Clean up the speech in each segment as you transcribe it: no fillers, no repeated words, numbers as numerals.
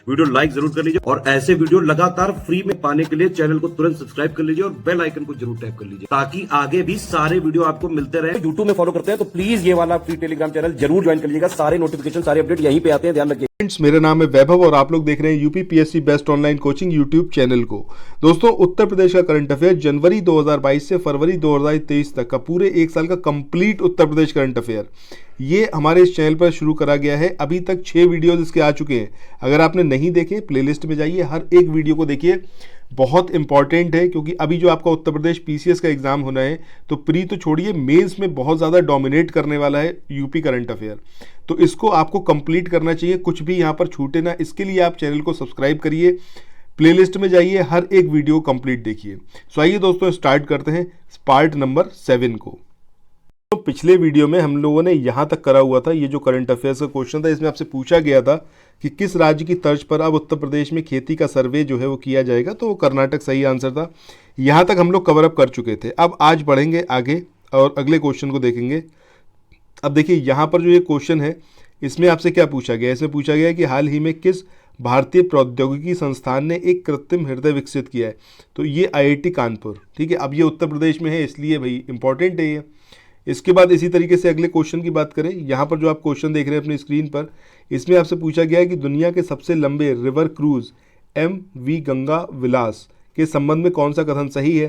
Video like जरूर कर लीजिए और ऐसे वीडियो लगातार फ्री में पाने के लिए चैनल को तुरंत सब्सक्राइब कर लीजिए और बेल आइकन को जरूर टैप कर लीजिए ताकि आगे भी सारे वीडियो आपको मिलते रहे। यूट्यूब में फॉलो करते हैं तो प्लीज ये वाला फ्री टेलीग्राम चैनल जरूर ज्वाइन कर लीजिएगा। सारे नोटिफिकेशन सारे अपडेट यहीं पे आते हैं, ध्यान रखिए। मेरा नाम है वैभव और आप लोग देख रहे हैं UP PSC best online coaching YouTube channel को। दोस्तों, उत्तर प्रदेश का करंट अफेयर जनवरी 2022 से फरवरी 2023 तक का पूरे एक साल का complete Uttar Pradesh current affair ये हमारे इस चैनल पर शुरू करा गया है। अभी तक 6 वीडियोज इसके आ चुके हैं। अगर आपने नहीं देखे, प्लेलिस्ट में जाइए, हर एक वीडियो को देखिए, बहुत इंपॉर्टेंट है। क्योंकि अभी जो आपका उत्तर प्रदेश पीसीएस का एग्जाम होना है तो प्री तो छोड़िए, मेंस में बहुत ज़्यादा डोमिनेट करने वाला है यूपी करंट अफेयर। तो इसको आपको कंप्लीट करना चाहिए, कुछ भी यहाँ पर छूटे ना। इसके लिए आप चैनल को सब्सक्राइब करिए, प्लेलिस्ट में जाइए, हर एक वीडियो कंप्लीट देखिए। सो आइए दोस्तों, स्टार्ट करते हैं पार्ट नंबर 7 को। तो पिछले वीडियो में हम लोगों ने यहाँ तक करा हुआ था। ये जो करंट अफेयर्स का क्वेश्चन था, इसमें आपसे पूछा गया था कि किस राज्य की तर्ज पर अब उत्तर प्रदेश में खेती का सर्वे जो है वो किया जाएगा, तो वो कर्नाटक सही आंसर था। यहाँ तक हम लोग कवर अप कर चुके थे। अब आज बढ़ेंगे आगे और अगले क्वेश्चन को देखेंगे। अब देखिए, यहाँ पर जो ये क्वेश्चन है इसमें आपसे क्या पूछा गया है। इसमें पूछा गया है कि हाल ही में किस भारतीय प्रौद्योगिकी संस्थान ने एक कृत्रिम हृदय विकसित किया है। तो ये आईआईटी कानपुर, ठीक है। अब ये उत्तर प्रदेश में है, इसलिए भाई इंपॉर्टेंट है ये। इसके बाद इसी तरीके से अगले क्वेश्चन की बात करें। यहाँ पर जो आप क्वेश्चन देख रहे हैं अपनी स्क्रीन पर, इसमें आपसे पूछा गया है कि दुनिया के सबसे लंबे रिवर क्रूज MV गंगा विलास के संबंध में कौन सा कथन सही है।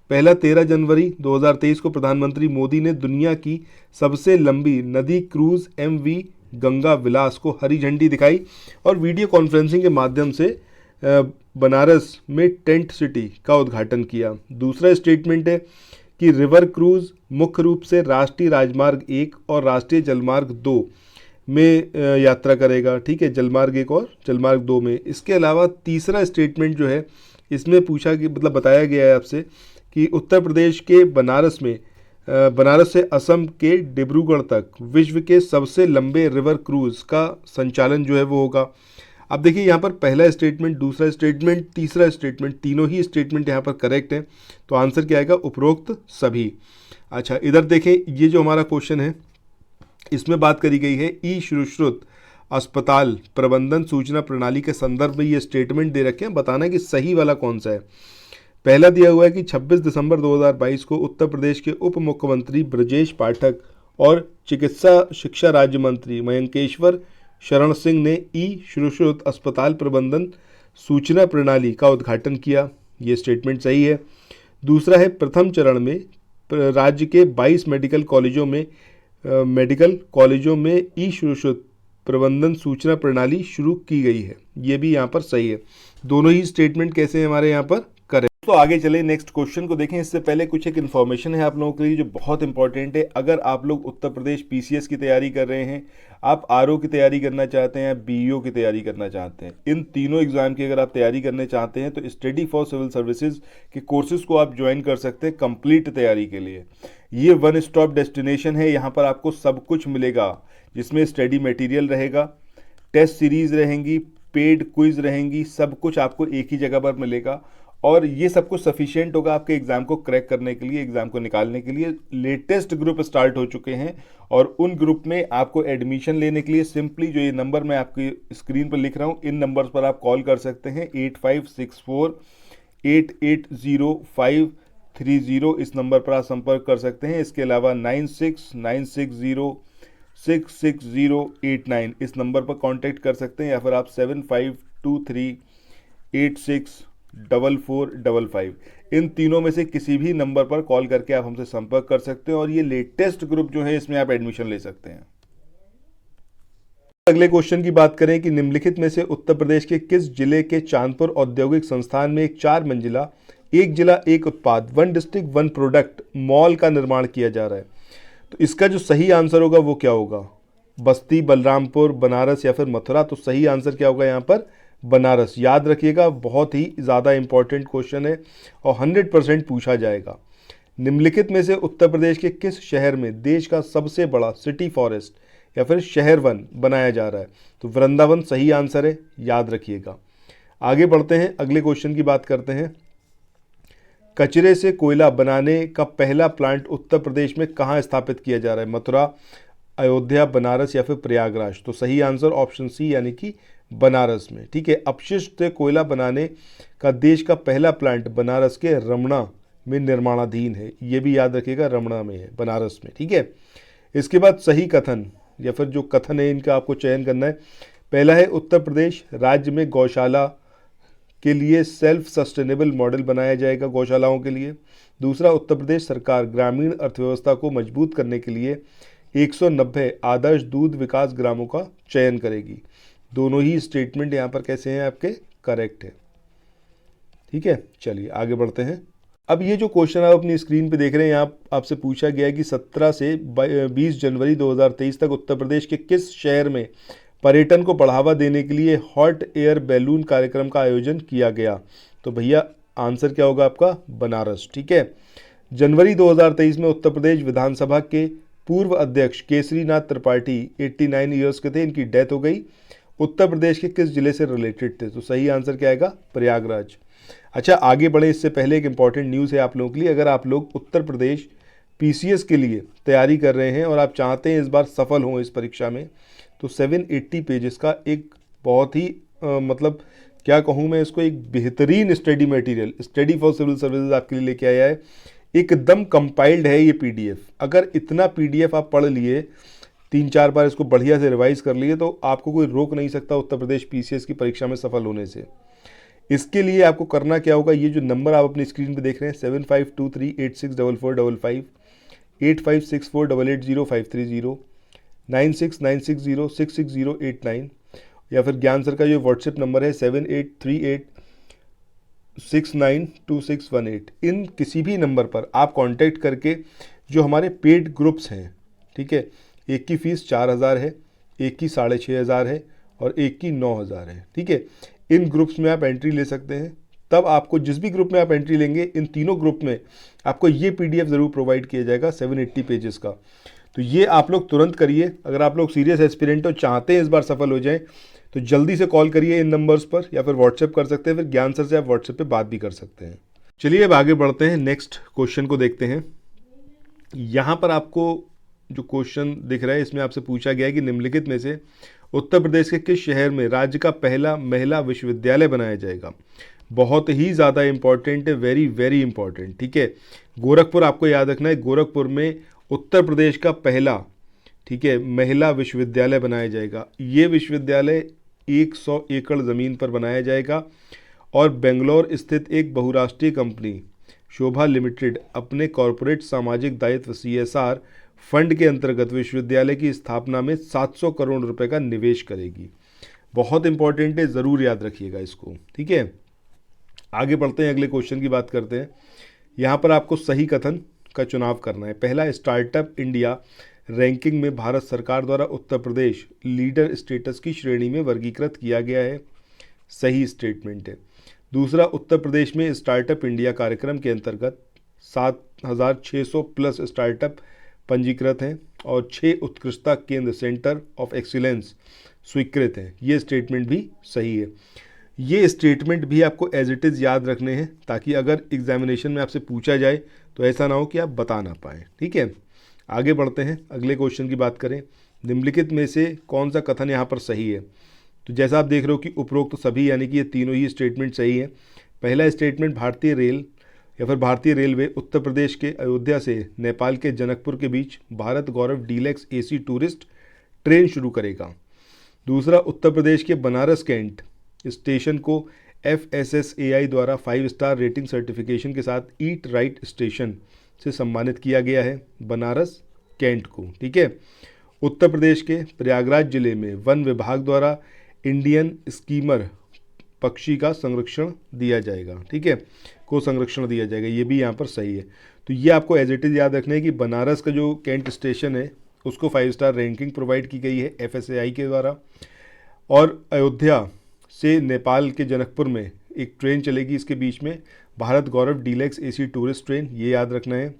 पहला, 13 जनवरी 2023 को प्रधानमंत्री मोदी ने दुनिया की सबसे लंबी नदी क्रूज MV गंगा विलास को हरी झंडी दिखाई और वीडियो कॉन्फ्रेंसिंग के माध्यम से बनारस में टेंट सिटी का उद्घाटन किया। दूसरा स्टेटमेंट है कि रिवर क्रूज मुख्य रूप से राष्ट्रीय राजमार्ग 1 और राष्ट्रीय जलमार्ग 2 में यात्रा करेगा, ठीक है, जलमार्ग 1 और जलमार्ग 2 में। इसके अलावा तीसरा स्टेटमेंट जो है इसमें पूछा कि मतलब बताया गया है आपसे कि उत्तर प्रदेश के बनारस में बनारस से असम के डिब्रूगढ़ तक विश्व के सबसे लंबे रिवर क्रूज का संचालन जो है वो होगा। अब देखिए, यहाँ पर पहला स्टेटमेंट, दूसरा स्टेटमेंट, तीसरा स्टेटमेंट, तीनों ही स्टेटमेंट यहाँ पर करेक्ट है। तो आंसर क्या आएगा, उपरोक्त सभी। अच्छा, इधर देखें, ये जो हमारा क्वेश्चन है इसमें बात करी गई है ई सुश्रुत अस्पताल प्रबंधन सूचना प्रणाली के संदर्भ में ये स्टेटमेंट दे रखे हैं। बताना है कि सही वाला कौन सा है। पहला दिया हुआ है कि 26 दिसंबर 2022 को उत्तर प्रदेश के उप मुख्यमंत्री ब्रजेश पाठक और चिकित्सा शिक्षा राज्य मंत्री मयंकेश्वर शरण सिंह ने ई सुश्रुत अस्पताल प्रबंधन सूचना प्रणाली का उद्घाटन किया। ये स्टेटमेंट सही है। दूसरा है, प्रथम चरण में राज्य के 22 मेडिकल कॉलेजों में ई सुश्रुत प्रबंधन सूचना प्रणाली शुरू की गई है। ये भी यहाँ पर सही है। दोनों ही स्टेटमेंट कैसे हैं हमारे यहाँ पर करेक्ट। तो आगे चले, नेक्स्ट क्वेश्चन को देखें। इससे पहले कुछ एक इन्फॉर्मेशन है आप लोगों के लिए जो बहुत इंपॉर्टेंट है। अगर आप लोग उत्तर प्रदेश पीसीएस की तैयारी कर रहे हैं, आप आरओ की तैयारी करना चाहते हैं, बीईओ की तैयारी करना चाहते हैं, इन तीनों एग्जाम की अगर आप तैयारी करने चाहते हैं तो स्टडी फॉर सिविल सर्विसेज के कोर्सेज को आप ज्वाइन कर सकते हैं कंप्लीट तैयारी के लिए। ये वन स्टॉप डेस्टिनेशन है। यहाँ पर आपको सब कुछ मिलेगा, जिसमें स्टडी मटेरियल रहेगा, टेस्ट सीरीज रहेंगी, पेड क्विज रहेंगी, सब कुछ आपको एक ही जगह पर मिलेगा। और ये सब कुछ सफिशिएंट होगा आपके एग्जाम को क्रैक करने के लिए, एग्जाम को निकालने के लिए। लेटेस्ट ग्रुप स्टार्ट हो चुके हैं और उन ग्रुप में आपको एडमिशन लेने के लिए सिंपली जो ये नंबर मैं आपकी स्क्रीन पर लिख रहा हूँ, इन नंबर्स पर आप कॉल कर सकते हैं। 8564880530, इस नंबर पर आप संपर्क कर सकते हैं। इसके अलावा 9696066089 इस नंबर पर कांटेक्ट कर सकते हैं, या फिर आप 7523864455 इन तीनों में से किसी भी नंबर पर कॉल करके आप हमसे संपर्क कर सकते हैं और ये लेटेस्ट ग्रुप जो है इसमें आप एडमिशन ले सकते हैं। अगले क्वेश्चन की बात करें कि निम्नलिखित में से उत्तर प्रदेश के किस जिले के चांदपुर औद्योगिक संस्थान में एक 4 मंजिला एक जिला एक उत्पाद 1 डिस्ट्रिक्ट 1 प्रोडक्ट मॉल का निर्माण किया जा रहा है। तो इसका जो सही आंसर होगा वो क्या होगा, बस्ती, बलरामपुर, बनारस या फिर मथुरा। तो सही आंसर क्या होगा यहाँ पर, बनारस। याद रखिएगा, बहुत ही ज़्यादा इंपॉर्टेंट क्वेश्चन है और 100% पूछा जाएगा। निम्नलिखित में से उत्तर प्रदेश के किस शहर में देश का सबसे बड़ा सिटी फॉरेस्ट या फिर शहर वन बनाया जा रहा है। तो वृंदावन सही आंसर है, याद रखिएगा। आगे बढ़ते हैं, अगले क्वेश्चन की बात करते हैं। कचरे से कोयला बनाने का पहला प्लांट उत्तर प्रदेश में कहाँ स्थापित किया जा रहा है। मथुरा, अयोध्या, बनारस या फिर प्रयागराज। तो सही आंसर ऑप्शन सी यानी कि बनारस में। ठीक है, अपशिष्ट से कोयला बनाने का देश का पहला प्लांट बनारस के रमणा में निर्माणाधीन है। ये भी याद रखिएगा, रमणा में है, बनारस में। ठीक है, इसके बाद सही कथन या फिर जो कथन है इनका आपको चयन करना है। पहला है उत्तर प्रदेश राज्य में गौशाला के लिए सेल्फ सस्टेनेबल मॉडल बनाया जाएगा गौशालाओं के लिए। दूसरा, उत्तर प्रदेश सरकार ग्रामीण अर्थव्यवस्था को मजबूत करने के लिए 190 आदर्श दूध विकास ग्रामों का चयन करेगी। दोनों ही स्टेटमेंट यहाँ पर कैसे हैं आपके, करेक्ट है। ठीक है, चलिए आगे बढ़ते हैं। अब ये जो क्वेश्चन आप अपनी स्क्रीन पे देख रहे हैं, यहाँ आपसे पूछा गया है कि 17 से 20 जनवरी 2023 तक उत्तर प्रदेश के किस शहर में पर्यटन को बढ़ावा देने के लिए हॉट एयर बैलून कार्यक्रम का आयोजन किया गया। तो भैया आंसर क्या होगा आपका, बनारस। ठीक है, जनवरी 2023 में उत्तर प्रदेश विधानसभा के पूर्व अध्यक्ष केसरीनाथ त्रिपाठी 89 ईयर्स के थे, इनकी डेथ हो गई। उत्तर प्रदेश के किस जिले से रिलेटेड थे, तो सही आंसर क्या आएगा, प्रयागराज। अच्छा, आगे बढ़े इससे पहले एक इंपॉर्टेंट न्यूज़ है आप लोगों के लिए। अगर आप लोग उत्तर प्रदेश पीसीएस के लिए तैयारी कर रहे हैं और आप चाहते हैं इस बार सफल हों इस परीक्षा में, तो 780 पेजेस का एक बहुत ही मतलब क्या कहूँ मैं इसको, एक बेहतरीन study material study for civil services आपके लिए लेके आया है। एकदम कंपाइल्ड है ये पीडीएफ। अगर इतना पीडीएफ आप पढ़ लिए, 3-4 बार इसको बढ़िया से रिवाइज कर लिए, तो आपको कोई रोक नहीं सकता उत्तर प्रदेश पीसीएस की परीक्षा में सफल होने से। इसके लिए आपको करना क्या होगा, ये जो नंबर आप अपनी स्क्रीन पे देख रहे हैं 7523864455, 8564880530, 9696066089, या फिर ज्ञान सर का जो व्हाट्सएप नंबर है 7838692618। इन किसी भी नंबर पर आप कांटेक्ट करके जो हमारे पेड ग्रुप्स हैं, ठीक है, एक की फ़ीस 4000 है, एक की 6500 है और एक की 9000 है। ठीक है, इन ग्रुप्स में आप एंट्री ले सकते हैं। तब आपको जिस भी ग्रुप में आप एंट्री लेंगे, इन तीनों ग्रुप में आपको ये पीडीएफ ज़रूर प्रोवाइड किया जाएगा 780 पेजेस का। तो ये आप लोग तुरंत करिए। अगर आप लोग सीरियस एस्पिरेंट हो, चाहते हैं इस बार सफल हो जाएं, तो जल्दी से कॉल करिए इन नंबर्स पर, या फिर व्हाट्सएप कर सकते हैं। फिर ज्ञान सर से आप व्हाट्सएप पे बात भी कर सकते हैं। चलिए अब आगे बढ़ते हैं, नेक्स्ट क्वेश्चन को देखते हैं। यहाँ पर आपको जो क्वेश्चन दिख रहा है, इसमें आपसे पूछा गया है कि निम्नलिखित में से उत्तर प्रदेश के किस शहर में राज्य का पहला महिला विश्वविद्यालय बनाया जाएगा। बहुत ही ज़्यादा इंपॉर्टेंट है, वेरी वेरी इंपॉर्टेंट। ठीक है, गोरखपुर आपको याद रखना है। गोरखपुर में उत्तर प्रदेश का पहला, ठीक है, महिला विश्वविद्यालय बनाया जाएगा। ये विश्वविद्यालय 100 एकड़ ज़मीन पर बनाया जाएगा और बेंगलोर स्थित एक बहुराष्ट्रीय कंपनी शोभा लिमिटेड अपने कॉरपोरेट सामाजिक दायित्व CSR फंड के अंतर्गत विश्वविद्यालय की स्थापना में 700 करोड़ रुपए का निवेश करेगी। बहुत इंपॉर्टेंट है, ज़रूर याद रखिएगा इसको। ठीक है, आगे बढ़ते हैं, अगले क्वेश्चन की बात करते हैं। यहाँ पर आपको सही कथन का चुनाव करना है। पहला, स्टार्टअप इंडिया रैंकिंग में भारत सरकार द्वारा उत्तर प्रदेश लीडर स्टेटस की श्रेणी में वर्गीकृत किया गया है। सही स्टेटमेंट है। दूसरा, उत्तर प्रदेश में स्टार्टअप इंडिया कार्यक्रम के अंतर्गत 7600 प्लस स्टार्टअप पंजीकृत हैं और 6 उत्कृष्टता केंद्र सेंटर ऑफ एक्सीलेंस स्वीकृत हैं। ये स्टेटमेंट भी सही है। ये स्टेटमेंट भी आपको एज इट इज़ याद रखने हैं, ताकि अगर एग्जामिनेशन में आपसे पूछा जाए तो ऐसा ना हो कि आप बता ना पाएँ। ठीक है, आगे बढ़ते हैं, अगले क्वेश्चन की बात करें। निम्नलिखित में से कौन सा कथन यहाँ पर सही है। तो जैसा आप देख रहे हो कि उपरोक्त तो सभी, यानी कि ये तीनों ही स्टेटमेंट सही है। पहला स्टेटमेंट, भारतीय रेल या फिर भारतीय रेलवे उत्तर प्रदेश के अयोध्या से नेपाल के जनकपुर के बीच भारत गौरव डीलक्स AC टूरिस्ट ट्रेन शुरू करेगा। दूसरा, उत्तर प्रदेश के बनारस कैंट स्टेशन को FSSAI द्वारा 5 स्टार रेटिंग सर्टिफिकेशन के साथ ईट राइट स्टेशन से सम्मानित किया गया है, बनारस कैंट को। ठीक है, उत्तर प्रदेश के प्रयागराज जिले में वन विभाग द्वारा इंडियन स्कीमर पक्षी का संरक्षण दिया जाएगा। ठीक है, को संरक्षण दिया जाएगा, ये भी यहाँ पर सही है। तो ये आपको एज इट इज़ याद रखना है कि बनारस का जो कैंट स्टेशन है उसको 5 स्टार रैंकिंग प्रोवाइड की गई है FSAI के द्वारा, और अयोध्या से नेपाल के जनकपुर में एक ट्रेन चलेगी, इसके बीच में भारत गौरव डीलक्स AC टूरिस्ट ट्रेन, ये याद रखना है।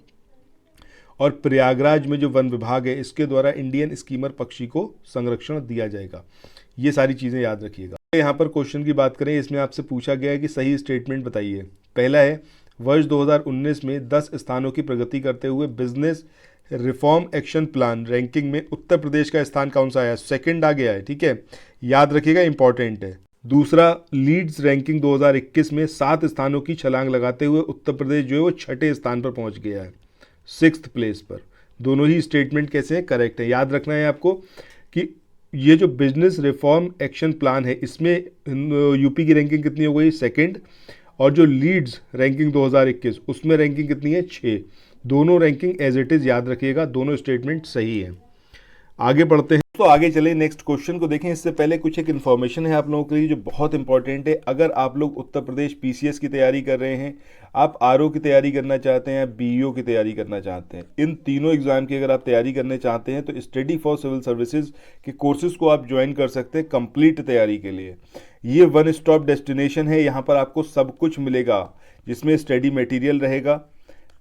और प्रयागराज में जो वन विभाग है इसके द्वारा इंडियन स्कीमर पक्षी को संरक्षण दिया जाएगा। ये सारी चीज़ें याद रखिएगा। यहाँ पर क्वेश्चन की बात करें, इसमें आपसे पूछा गया है कि सही स्टेटमेंट बताइए। पहला है, वर्ष 2019 में 10 स्थानों की प्रगति करते हुए business reform action plan ranking में उत्तर प्रदेश का स्थान कौन सा आया? सेकंड आ गया है, ठीक है, याद रखिएगा, इंपॉर्टेंट है। दूसरा, लीड्स रैंकिंग 2021 में 7 स्थानों की छलांग लगाते हुए उत्तर प्रदेश जो है वो 6ठे स्थान पर पहुंच गया है, 6th प्लेस पर। दोनों ही स्टेटमेंट कैसे हैं? करेक्ट है। याद रखना है आपको कि ये जो बिजनेस रिफॉर्म एक्शन प्लान है इसमें यूपी की रैंकिंग कितनी हो गई? सेकंड। और जो लीड्स रैंकिंग 2021 उसमें रैंकिंग कितनी है? 6। दोनों रैंकिंग एज इट इज़ याद रखिएगा, दोनों स्टेटमेंट सही है। आगे बढ़ते हैं, तो आगे चले नेक्स्ट क्वेश्चन को देखें। इससे पहले कुछ एक इन्फॉर्मेशन है आप लोगों के लिए जो बहुत इंपॉर्टेंट है। अगर आप लोग उत्तर प्रदेश पीसीएस की तैयारी कर रहे हैं, आप आरओ की तैयारी करना चाहते हैं, बीईओ की तैयारी करना चाहते हैं, इन तीनों एग्जाम की अगर आप तैयारी करने चाहते हैं तो स्टडी फॉर सिविल सर्विसेज के कोर्सेज को आप ज्वाइन कर सकते हैं कंप्लीट तैयारी के लिए। ये वन स्टॉप डेस्टिनेशन है, यहाँ पर आपको सब कुछ मिलेगा, जिसमें स्टडी मटेरियल रहेगा,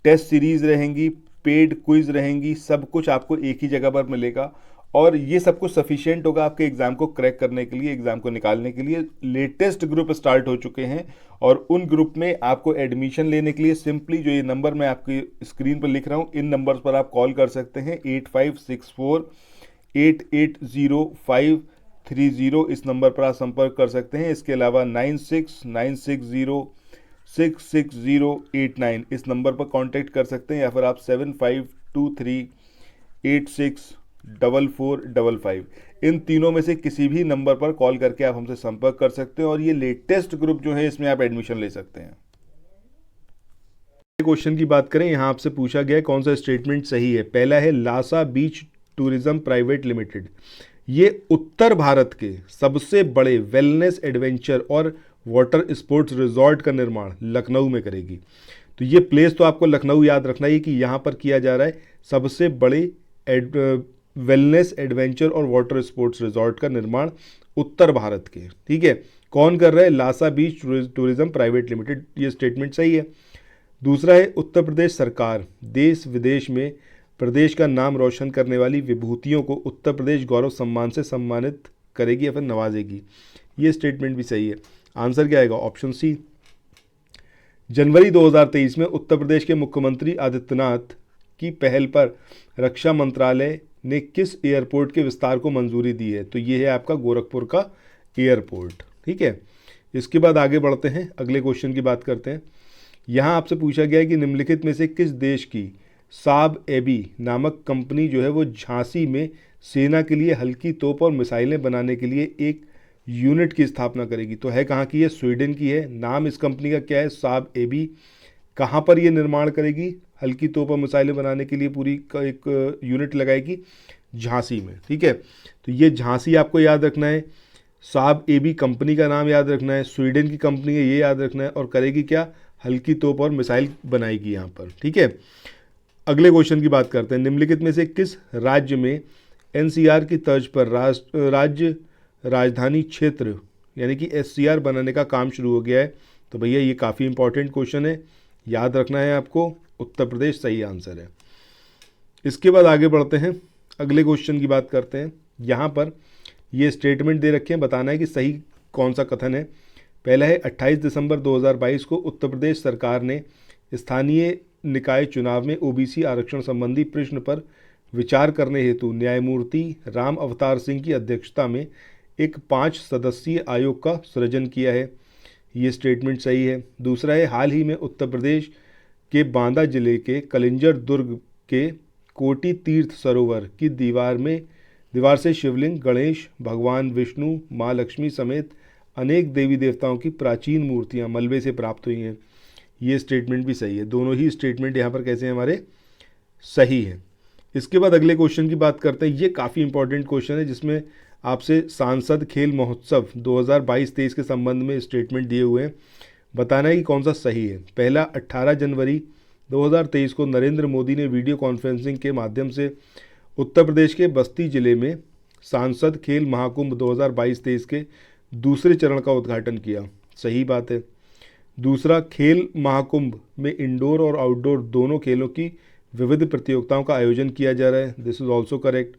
टेस्ट सीरीज रहेंगी, पेड क्विज रहेंगी, सब कुछ आपको एक ही जगह पर मिलेगा। और ये सब कुछ सफिशिएंट होगा आपके एग्जाम को क्रैक करने के लिए, एग्जाम को निकालने के लिए। लेटेस्ट ग्रुप स्टार्ट हो चुके हैं और उन ग्रुप में आपको एडमिशन लेने के लिए सिंपली जो ये नंबर मैं आपकी स्क्रीन पर लिख रहा हूँ, इन नंबर्स पर आप कॉल कर सकते हैं। 8564880530 इस नंबर पर आप संपर्क कर सकते हैं। इसके अलावा 9696066089 इस नंबर पर कांटेक्ट कर सकते हैं, या फिर आप 7523864455 इन तीनों में से किसी भी नंबर पर कॉल करके आप हमसे संपर्क कर सकते हैं और ये लेटेस्ट ग्रुप जो है इसमें आप एडमिशन ले सकते हैं। क्वेश्चन की बात करें, यहां आपसे पूछा गया है कौन सा स्टेटमेंट सही है। पहला है लासा बीच टूरिज्म प्राइवेट लिमिटेड, ये उत्तर भारत के सबसे बड़े वेलनेस एडवेंचर और वाटर स्पोर्ट्स रिजॉर्ट का निर्माण लखनऊ में करेगी। तो ये प्लेस तो आपको लखनऊ याद रखना है कि यहाँ पर किया जा रहा है सबसे बड़े वेलनेस एडवेंचर और वाटर स्पोर्ट्स रिजॉर्ट का निर्माण उत्तर भारत के, ठीक है। कौन कर रहा है? लासा बीच टूरिज्म प्राइवेट लिमिटेड, ये स्टेटमेंट सही है। दूसरा है उत्तर प्रदेश सरकार देश विदेश में प्रदेश का नाम रोशन करने वाली विभूतियों को उत्तर प्रदेश गौरव सम्मान से सम्मानित करेगी या फिर नवाजेगी, ये स्टेटमेंट भी सही है। आंसर क्या आएगा? Option C. जनवरी 2023 में उत्तर प्रदेश के मुख्यमंत्री आदित्यनाथ की पहल पर रक्षा मंत्रालय ने किस एयरपोर्ट के विस्तार को मंजूरी दी है? तो ये है आपका गोरखपुर का एयरपोर्ट, ठीक है। इसके बाद आगे बढ़ते हैं, अगले क्वेश्चन की बात करते हैं। यहाँ आपसे पूछा गया है कि निम्नलिखित में से किस देश की साब एबी नामक कंपनी जो है वो झांसी में सेना के लिए हल्की तोप और मिसाइलें बनाने के लिए एक यूनिट की स्थापना करेगी। तो है कहाँ की है? स्वीडन की है। नाम इस कंपनी का क्या है? साब एबी। कहाँ पर ये निर्माण करेगी? हल्की तोप और मिसाइलें बनाने के लिए पूरी का एक यूनिट लगाएगी झांसी में, ठीक है। तो ये झांसी आपको याद रखना है, साब एबी कंपनी का नाम याद रखना है, स्वीडन की कंपनी है ये याद रखना है, और करेगी क्या? हल्की तोप और मिसाइल बनाएगी यहाँ पर, ठीक है। अगले क्वेश्चन की बात करते हैं। निम्नलिखित में से किस राज्य में एनसीआर की तर्ज पर राज्य राजधानी क्षेत्र यानी कि एससीआर बनाने का काम शुरू हो गया है? तो भैया ये काफ़ी इंपॉर्टेंट क्वेश्चन है, याद रखना है आपको, उत्तर प्रदेश सही आंसर है। इसके बाद आगे बढ़ते हैं, अगले क्वेश्चन की बात करते हैं। यहाँ पर ये स्टेटमेंट दे रखे हैं, बताना है कि सही कौन सा कथन है। पहला है 28 दिसंबर 2022 को उत्तर प्रदेश सरकार ने स्थानीय निकाय चुनाव में ओबीसी आरक्षण संबंधी प्रश्न पर विचार करने हेतु न्यायमूर्ति राम अवतार सिंह की अध्यक्षता में एक 5 सदस्यीय आयोग का सृजन किया है, ये स्टेटमेंट सही है। दूसरा है हाल ही में उत्तर प्रदेश के बांदा जिले के कलिंजर दुर्ग के कोटि तीर्थ सरोवर की दीवार से शिवलिंग, गणेश, भगवान विष्णु, माँ लक्ष्मी समेत अनेक देवी देवताओं की प्राचीन मूर्तियाँ मलबे से प्राप्त हुई हैं, ये स्टेटमेंट भी सही है। दोनों ही स्टेटमेंट यहाँ पर कैसे हैं हमारे? सही है। इसके बाद अगले क्वेश्चन की बात करते हैं। ये काफ़ी इंपॉर्टेंट क्वेश्चन है जिसमें आपसे सांसद खेल महोत्सव 2022-23 के संबंध में स्टेटमेंट दिए हुए हैं, बताना है कि कौन सा सही है। पहला, 18 जनवरी 2023 को नरेंद्र मोदी ने वीडियो कॉन्फ्रेंसिंग के माध्यम से उत्तर प्रदेश के बस्ती जिले में सांसद खेल महाकुंभ 2022-23 के दूसरे चरण का उद्घाटन किया, सही बात है। दूसरा, खेल महाकुंभ में इंडोर और आउटडोर दोनों खेलों की विविध प्रतियोगिताओं का आयोजन किया जा रहा है, दिस इज ऑल्सो करेक्ट।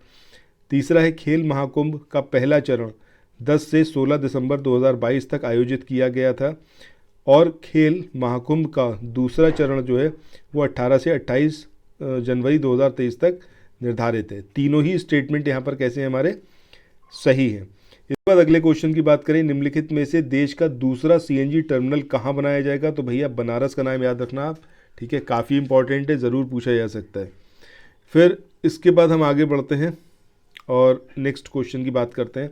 तीसरा है खेल महाकुंभ का पहला चरण 10 से 16 दिसंबर 2022 तक आयोजित किया गया था और खेल महाकुंभ का दूसरा चरण जो है वो 18 से 28 जनवरी 2023 तक निर्धारित है। तीनों ही स्टेटमेंट यहाँ पर कैसे हैं हमारे, सही है। इसके बाद अगले क्वेश्चन की बात करें, निम्नलिखित में से देश का दूसरा सीएनजी टर्मिनल कहाँ बनाया जाएगा? तो भैया बनारस का नाम याद रखना आप, ठीक है, काफ़ी इंपॉर्टेंट है, ज़रूर पूछा जा सकता है। फिर इसके बाद हम आगे बढ़ते हैं और नेक्स्ट क्वेश्चन की बात करते हैं।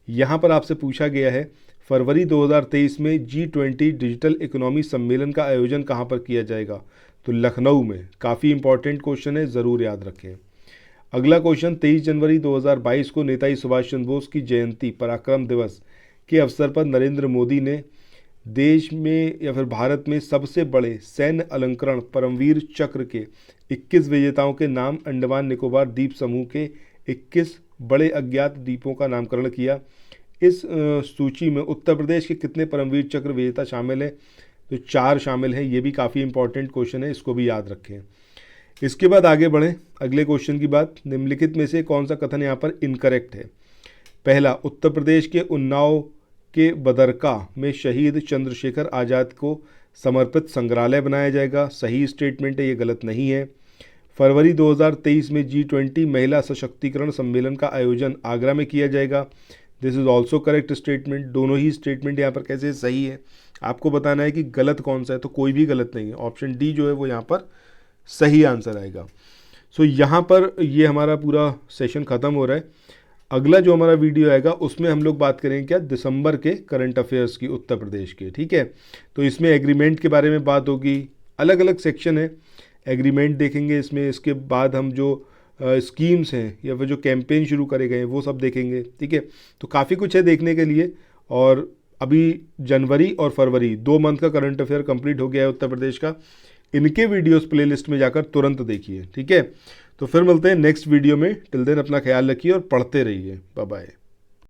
यहाँ पर आपसे पूछा गया है फरवरी 2023 में G20 डिजिटल इकोनॉमी सम्मेलन का आयोजन कहाँ पर किया जाएगा? तो लखनऊ में। काफ़ी इंपॉर्टेंट क्वेश्चन है, ज़रूर याद रखें। अगला क्वेश्चन, 23 जनवरी 2022 को नेताजी सुभाष चंद्र बोस की जयंती पराक्रम दिवस के अवसर पर नरेंद्र मोदी ने देश में या फिर भारत में सबसे बड़े सैन्य अलंकरण परमवीर चक्र के 21 विजेताओं के नाम अंडमान निकोबार द्वीप समूह के 21 बड़े अज्ञात द्वीपों का नामकरण किया। इस सूची में उत्तर प्रदेश के कितने परमवीर चक्र विजेता शामिल हैं? तो 4 शामिल हैं। ये भी काफ़ी इंपॉर्टेंट क्वेश्चन है, इसको भी याद रखें। इसके बाद आगे बढ़ें अगले क्वेश्चन की बात, निम्नलिखित में से कौन सा कथन यहाँ पर इनकरेक्ट है? पहला, उत्तर प्रदेश के उन्नाव के बदरका में शहीद चंद्रशेखर आज़ाद को समर्पित संग्रहालय बनाया जाएगा। सही स्टेटमेंट है, ये गलत नहीं है। फरवरी 2023 में G20 महिला सशक्तिकरण सम्मेलन का आयोजन आगरा में किया जाएगा। This is also correct statement. दोनों ही स्टेटमेंट यहाँ पर कैसे सही है, आपको बताना है कि गलत कौन सा है, तो कोई भी गलत नहीं है। ऑप्शन डी जो है वो यहाँ पर सही आंसर आएगा। सो यहाँ पर ये हमारा पूरा सेशन ख़त्म हो रहा है। अगला जो हमारा वीडियो आएगा उसमें हम लोग बात करेंगे क्या, दिसंबर के करंट अफेयर्स की उत्तर प्रदेश के, ठीक है। तो इसमें एग्रीमेंट के बारे में बात होगी, अलग अलग सेक्शन है, एग्रीमेंट देखेंगे इसमें। इसके बाद हम जो स्कीम्स हैं या फिर जो कैंपेन शुरू करे गए हैं वो सब देखेंगे, ठीक है। तो काफ़ी कुछ है देखने के लिए। और अभी जनवरी और फरवरी 2 मंथ का करंट अफेयर कंप्लीट हो गया है उत्तर प्रदेश का। इनके वीडियोस प्लेलिस्ट में जाकर तुरंत देखिए, ठीक है। तो फिर मिलते हैं नेक्स्ट वीडियो में। टिल देन अपना ख्याल रखिए और पढ़ते रहिए। Bye bye.